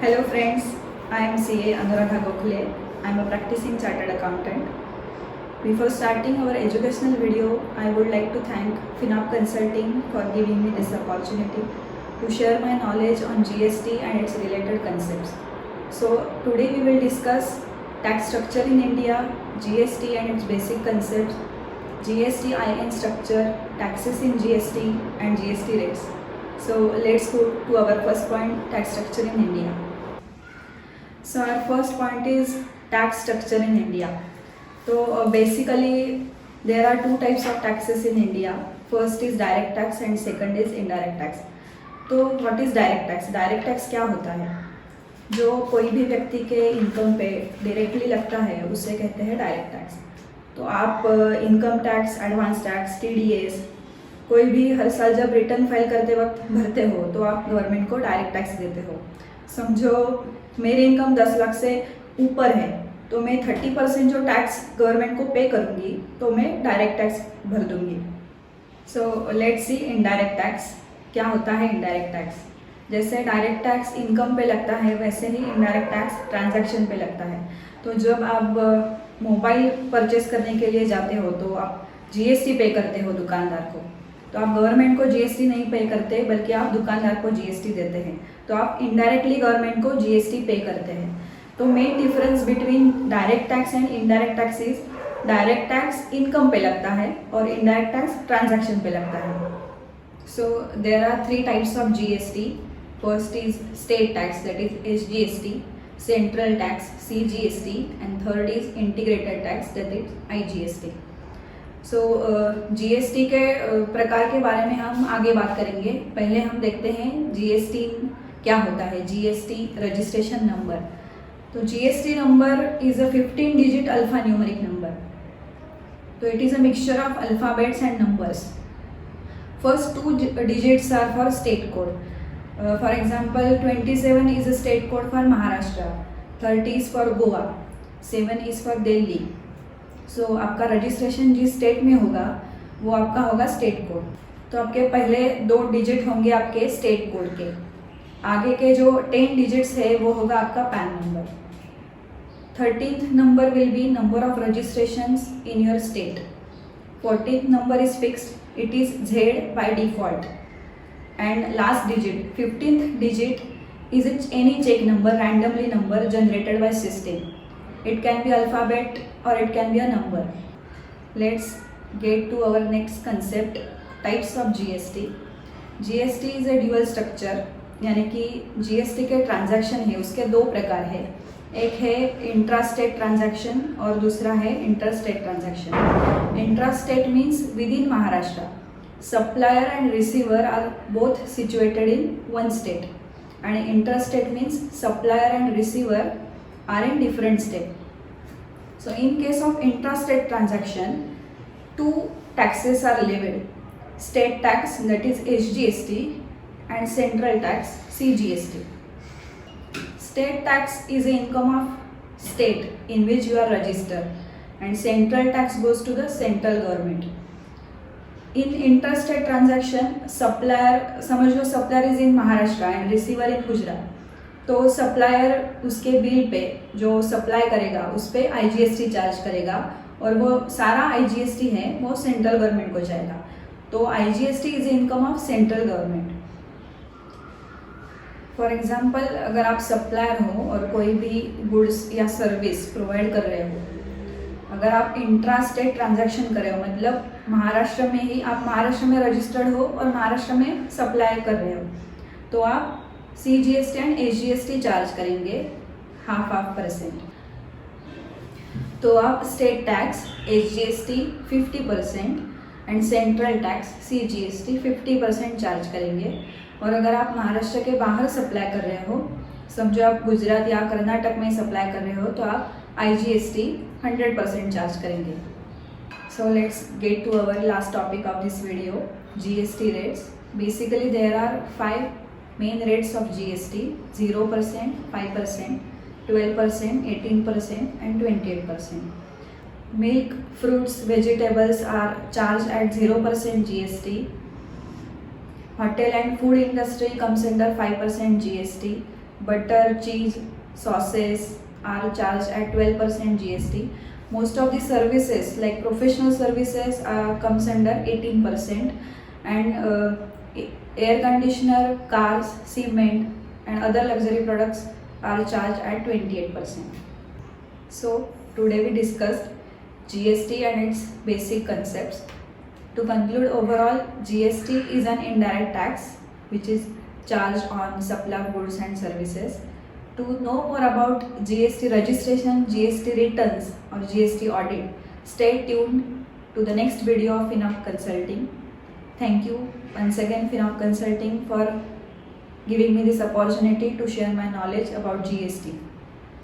Hello friends, I am CA Anuradha Gokhale. I am a practicing chartered accountant. Before starting our educational video, I would like to thank FinUp Consulting for giving me this opportunity to share my knowledge on GST and its related concepts. So today we will discuss tax structure in India, GST and its basic concepts, GST IN structure, taxes in GST and GST rates. So let's go to our first point, tax structure in India. So our first point is tax structure in India. So basically there are two types of taxes in India. First is direct tax and second is indirect tax. तो what is direct tax? Direct tax क्या होता है? जो कोई भी व्यक्ति के income पे डायरेक्टली लगता है उसे कहते हैं डायरेक्ट टैक्स. तो आप income tax, advance tax, TDS कोई भी हर साल जब रिटर्न फाइल करते वक्त भरते हो तो आप गवर्नमेंट को डायरेक्ट टैक्स देते हो. समझो मेरी इनकम 10 लाख से ऊपर है तो मैं 30% जो टैक्स गवर्नमेंट को पे करूँगी तो मैं डायरेक्ट टैक्स भर दूँगी. So let's see indirect tax. क्या होता है इनडायरेक्ट टैक्स? जैसे डायरेक्ट टैक्स इनकम पे लगता है वैसे ही इनडायरेक्ट टैक्स ट्रांजैक्शन पे लगता है. तो जब आप मोबाइल परचेस करने के लिए जाते हो तो आप GST पे करते हो दुकानदार को. तो आप गवर्नमेंट को GST नहीं पे करते बल्कि आप दुकानदार को GST देते हैं. तो आप इनडायरेक्टली गवर्नमेंट को GST पे करते हैं. तो main difference between direct tax and indirect tax is direct tax income पे लगता है और इनडायरेक्ट टैक्स ट्रांजैक्शन पे लगता है. So there are 3 types of GST. First is state tax, that is SGST, central tax CGST and third is integrated tax, that is IGST. So GST के प्रकार के बारे में हम आगे बात करेंगे. पहले हम देखते हैं GST क्या होता है. GST registration number. तो GST number is a 15 digit alpha numeric number. तो it is a mixture of alphabets and numbers. First 2 digits are for state code. For example, 27 is a state code for Maharashtra, 30 is for Goa, 7 is for Delhi. सो आपका registration जिस state में होगा वो आपका होगा state code. तो आपके पहले 2 डिजिट होंगे आपके स्टेट कोड के. आगे के जो 10 डिजिट्स है वो होगा आपका PAN number. 13th number will be number of registrations in your state. 14th number is fixed, it is Z by default. And last digit 15th digit is it any check number, randomly number generated by system. It can be alphabet or it can be a number. Let's get to our next concept, types of GST. GST is a dual structure, यानी कि GST के transaction है उसके 2 प्रकार है. एक है intrastate transaction और दूसरा है interstate transaction. Intrastate means within Maharashtra. Supplier and receiver are both situated in one state. And interstate means supplier and receiver are in different state. So in case of intrastate transaction, 2 taxes are levied. State tax, that is SGST, and central tax CGST. State tax is the income of state in which you are registered, and central tax goes to the central government. In interstate transaction, supplier, समझ लो supplier is in Maharashtra and receiver in Gujarat. तो supplier उसके bill pay जो supply करेगा उस पर IGST charge करेगा और वो सारा IGST है वो सेंट्रल गवर्नमेंट को जाएगा. तो IGST is income of central government. For example अगर आप सप्लायर हो और कोई भी गुड्स या सर्विस प्रोवाइड कर रहे हो, अगर आप इंट्रा स्टेट ट्रांजैक्शन कर रहे हो मतलब महाराष्ट्र में ही आप महाराष्ट्र में रजिस्टर्ड हो और महाराष्ट्र में सप्लाई कर रहे हो, तो आप CGST एंड SGST चार्ज करेंगे 50%. तो आप state tax SGST 50% and central tax CGST 50% charge करेंगे. और अगर आप महाराष्ट्र के बाहर सप्लाई कर रहे हो, समझो आप गुजरात या कर्नाटक में सप्लाई कर रहे हो, तो आप IGST 100% चार्ज करेंगे. So let's get to our last topic of this video, GST rates. Basically there are 5 main rates of GST: 0%, 5%, 12%, 18% and 28%. Milk, fruits, vegetables are charged at 0% GST. Hotel and food industry comes under 5% GST. butter, cheese, sauces are charged at 12% GST. Most of the services like professional services comes under 18%, and air conditioner, cars, cement and other luxury products are charged at 28%. So today we discussed GST and its basic concepts. To conclude, overall, GST is an indirect tax which is charged on supply of goods and services. To know more about GST registration, GST returns or GST audit, stay tuned to the next video of FinOp Consulting. Thank you once again FinOp Consulting for giving me this opportunity to share my knowledge about GST.